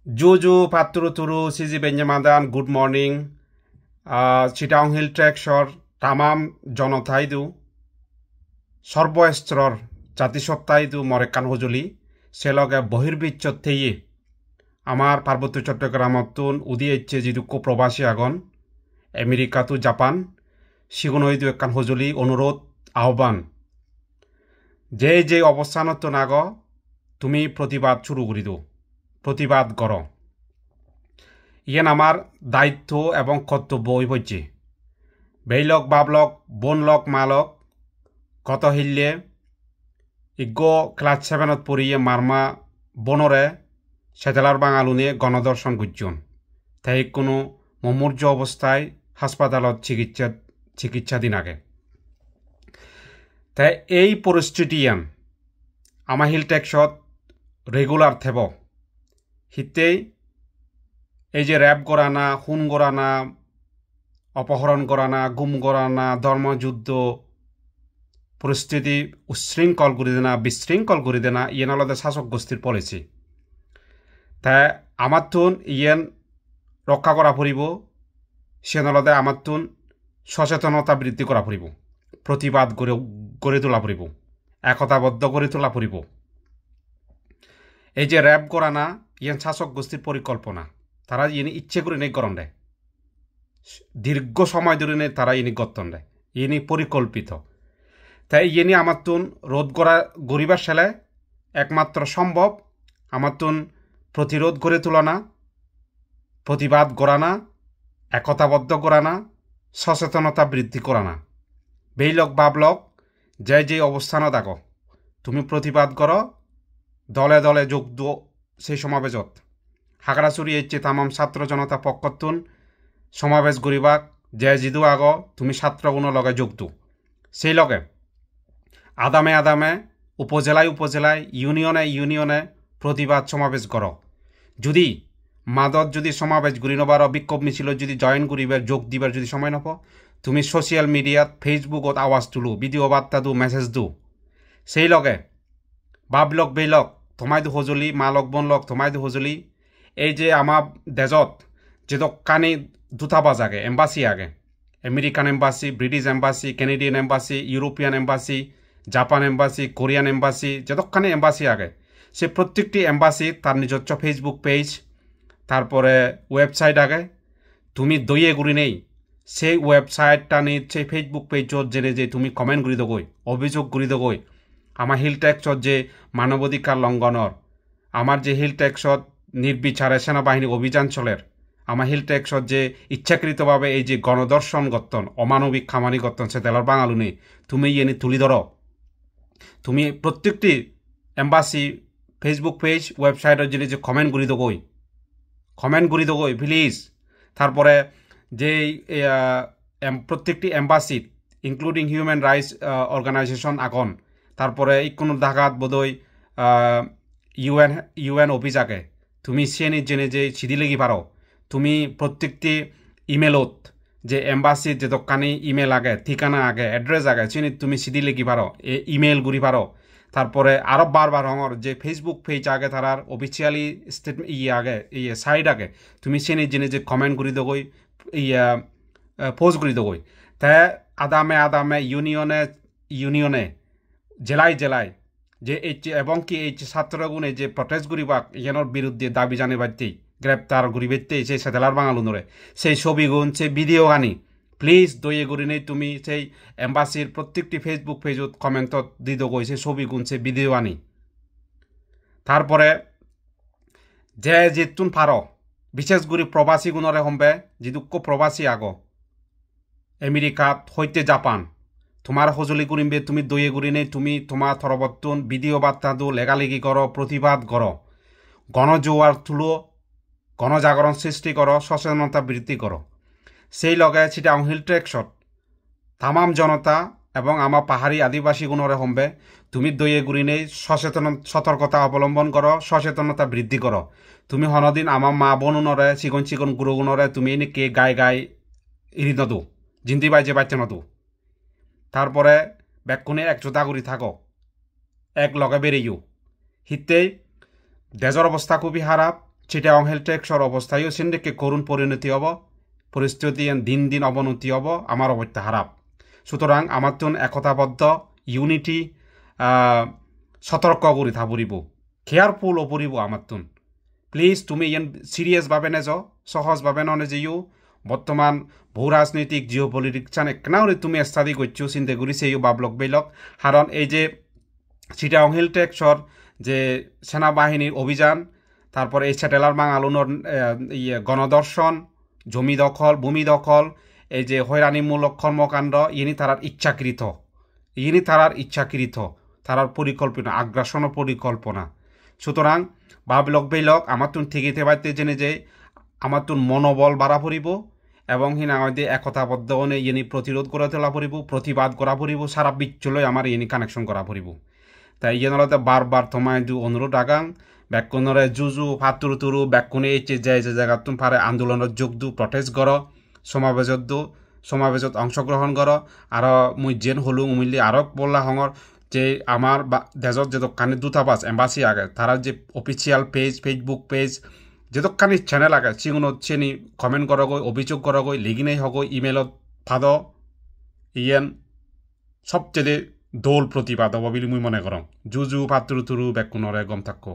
Juju Paturuturu Sisi Benjamadan, good morning. Chittagong Hill Trek Shore, Tamam Jonothaidu, Sorboestror, Chatisotaidu, Morekan Hojuli, Seloga Bohirbichotei, Amar Parbotu Chottogramatun, Udieche Jiduko Probasi Agon, America to Japan, Shigunoidu Ekan Hojuli, Onurot, Auban. যে অবস্থানত নাগ তুমি প্রতিবাদ শুরু করি দো প্রতিবাদ করো yen আমার দায়িত্ব এবং কর্তব্য হইছে বেইলক বাবলক বনলক মালক কত হিল্লে ইগ্য ক্লাস 7ত পড়িয়ে মারমা বনরে সেতেলার বাঙালুনে গণদর্শন গুজন তাই কোনো মমূর্য অবস্থায় হাসপাতালত চিকিৎসাধীন আগে তাই এই পরিস্থিতি আমার হিল ট্যাক্সত রেগুলার থেব হিতেই এই যে র্যাব করা না খুন করা না অপহরণ করা না গুম করা না ধর্মযুদ্ধ পরিস্থিতি উশৃঙ্খল করে দেনা বিশৃঙ্খল করে দেনা ইয়েন আলাদা শাসক গোষ্ঠীর পলিসি তাই আমার তুন ইয়েন রক্ষা করা পড়িব সেন আলাদা আমার তুন সচেতনতা বৃদ্ধি করা পড়িব প্রতিবাদ গড়ে তোলা পড়িব একতাবদ্ধ করে তোলা পড়িব এই যে র্যাব করা না ইয়েন শাসক গোষ্ঠীর পরিকল্পনা তারা ইনি ইচ্ছে করে নেই গরম দেয় দীর্ঘ সময় ধরে নেই তারা ইনি গত্তন দেয় ইনি পরিকল্পিত তাই ইনি আমার তুন রোধ গরিবার সেলে একমাত্র সম্ভব আমার তুন প্রতিরোধ গড়ে তোলা না প্রতিবাদ করা না একতাবদ্ধ করা না সচেতনতা বৃদ্ধি করা না বেইলক বাবলক যে অবস্থান থাকো তুমি প্রতিবাদ করো দলে দলে যোগ দো সেই সমাবেশত হাগড়াছড়ি এচ্ছে তামাম ছাত্র জনতা পক্ষতুন সমাবেশ গরিবাক জিদু আগ তুমি ছাত্রগুণ লগে যোগ দো সেই লগে আদামে আদামে উপজেলায় উপজেলায় ইউনিয়নে প্রতিবাদ সমাবেশ করো যদি মাদত যদি সমাবেশ ঘুরি নবার বিক্ষোভ মিছিল যদি জয়েন করিবার যোগ দিবার যদি সময় নপ তুমি সোশিয়াল মিডিয়াত ফেসবুকত আওয়াজ তুলো ভিডিও বার্তা দু মেসেজ দু সেই লগে বাবলক বেইলক তোমাইদু সজুলি মালক বনলক তোমাইদু সজুলি এই যে আমার দেশত যে কানি দূতাবাস আগে এম্বাসি আগে American embassy British embassy Canadian embassy European embassy Japan embassy Korean embassy যতখানি এম্বাসি আগে সে প্রত্যেকটি এম্বাসি তার নিজস্ব ফেসবুক পেজ তারপরে ওয়েবসাইট আগে তুমি দইয়ে গুড়ি নেই সেই ওয়েবসাইটটা নিয়ে সেই ফেসবুক পেজত জেনে যে তুমি কমেন্ট করি দগই অভিযোগ করি দগই আমার হিল ট্যাক্সত যে মানবাধিকার লঙ্ঘনর আমার যে হিল ট্যাক্সত নির্বিচারে সেনাবাহিনী অভিযান চলের আমার হিল ট্যাক্সত যে ইচ্ছাকৃতভাবে এই যে গণদর্শন গত্তন অমানবিক খামানি গত্তন সে তেলার বাঙালুনি তুমি ইয়ে তুলি ধরো তুমি প্রত্যেকটি এম্বাসি ফেসবুক পেজ ওয়েবসাইটের জন্য যে কমেন্ট করি দগই প্লিজ তারপরে যে প্রত্যেকটি embassy including human rights organisation আগন তারপরে কোনো ঢাকাত বোধহয় ইউএন অফিস আগে তুমি সে জেনে যে সিধি লেগি পারো তুমি প্রত্যেকটি ইমেলত যে এম্বাসির যে দোকানি ইমেল আগে ঠিকানা আগে অ্যাড্রেস আগে চিনি তুমি সিধি লেগি পারো ইমেল গুড়ি পারো তারপরে আরও বারবার হঙর যে ফেসবুক পেজ আগে তারার অফিসিয়ালি স্টেটমেন্ট আগে সাইড আগে তুমি সে জেনে যে কমেন্ট করি দগই পোস্ট করি দগই তাই আদামে ইউনিয়নে জেলায় যে এই এবং কি এই ছাত্রগুণে যে প্রটেস্ট করিবাক ইয়ানোর বিরুদ্ধে দাবি জানিবারতেই গ্রেপ্তার করিবারতেই সেই সেতেলার বাঙালুনরে সেই ছবিগুণ সেই ভিডিও আনি প্লিজ দইয়ে গুড়ি নেই তুমি সেই এম্বাসির প্রত্যেকটি ফেসবুক পেজত কমেন্টত দি দগই সেই ছবিগুণ সেই ভিডিও আনি তারপরে যে যেতুন পারো বিশেষ করে প্রবাসী গুণরে সম্বে যিদুক্য প্রবাসী আগ আমেরিকাত হইতে জাপান তোমার সজুলি করিমবে তুমি দইয়ে গুড়ি নেই তুমি তোমার থরবর্তন ভিডিও বার্তা দো লেগালেগি করো প্রতিবাদ করো গণজোয়ার তুলো গণজাগরণ সৃষ্টি করো সচেতনতা বৃদ্ধি করো সেই লগে চিটাগং হিল ট্রেক্সত তামাম জনতা এবং আমার পাহাড়ি আদিবাসী গুণরে সম্বে তুমি দইয়ে গুড়ি নেই সতর্কতা অবলম্বন করো সচেতনতা বৃদ্ধি করো তুমি হনদিন আমার মা বোনুনরে চিকন গুরুগুণরে তুমি এনে কে গাই ইরি নদু জিন্দি বাইজে বাচ্চা নদু তারপরে ব্যাকুনে একজোদা করি থাকো এক লগে বেরিয়েও হিতেই দেশর অবস্থা খুবই খারাপ চিটাগং হেলথেক্সর অবস্থায়ও সিন্ডেকে করুণ পরিণতি হব পরিস্থিতি দিন দিন অবনতি হব আমার অবস্থা খারাপ সুতরাং আমার তুন একতাবদ্ধ ইউনিটি সতর্ক করে থাকব কেয়ারফুল অপরিব আমার তুন প্লিজ তুমি ইয়ান সিরিয়াসভাবে নেজ সহজভাবে ননে যেও বর্তমান ভূ রাজনৈতিক জিও পলিটিক্স চান একনাওরে তুমি স্টাডি করছো চিন্তা করি সেই বাবলক বেলক কারণ এই যে চিটাগং হেলথেক্সর যে সেনাবাহিনীর অভিযান তারপর এই স্যাটেলার বাঙালুনোর গণদর্শন জমি দখল ভূমি দখল এই যে হয়রানিমূলক কর্মকাণ্ড ইনি তারার ইচ্ছাকৃত তারার পরিকল্পনা আগ্রাসন পরিকল্পনা সুতরাং ভাবলক বেলক আমার তুন ঠিকিতে পাইতে জেনে যে আমার তুন মনোবল বাড়া পড়িব এবং হিনা আমাদের একতাবদ্ধ হনে ইনি প্রতিরোধ করে তোলা পড়িব প্রতিবাদ করা পড়িব সারা বিশ্বলৈ আমার ইনি কানেকশন করা পড়িব তাই ইয়েনলতে বারবার তোমায় দু অনুরোধ আগাং ব্যাকুণরে জুজু ফাতুরু তুরু ব্যাকুণে যে জায়গা তুমি পারে আন্দোলনের যোগ দু প্রটেস্ট কর সমাবেশত অংশগ্রহণ কর আর মুই যেন হলুং উমিলি আরো বললা হঙর যে আমার দেশত যে দোকানি দূতাবাস এম্বাসি আগে তারা যে অফিসিয়াল পেজ ফেসবুক পেজ যে দোকানি চ্যানেল আগে সিগুলো চেনি কমেন্ট করগৈ অভিযোগ করগৈ লিগিনেই হগৈ ইমেলত ফাদ ইয়েন সবচেয়ে দোল প্রতিবাদ হব বলে মুই মনে করং জুজু ফাতুরু তুরু ব্যাকুণরে গম থাকো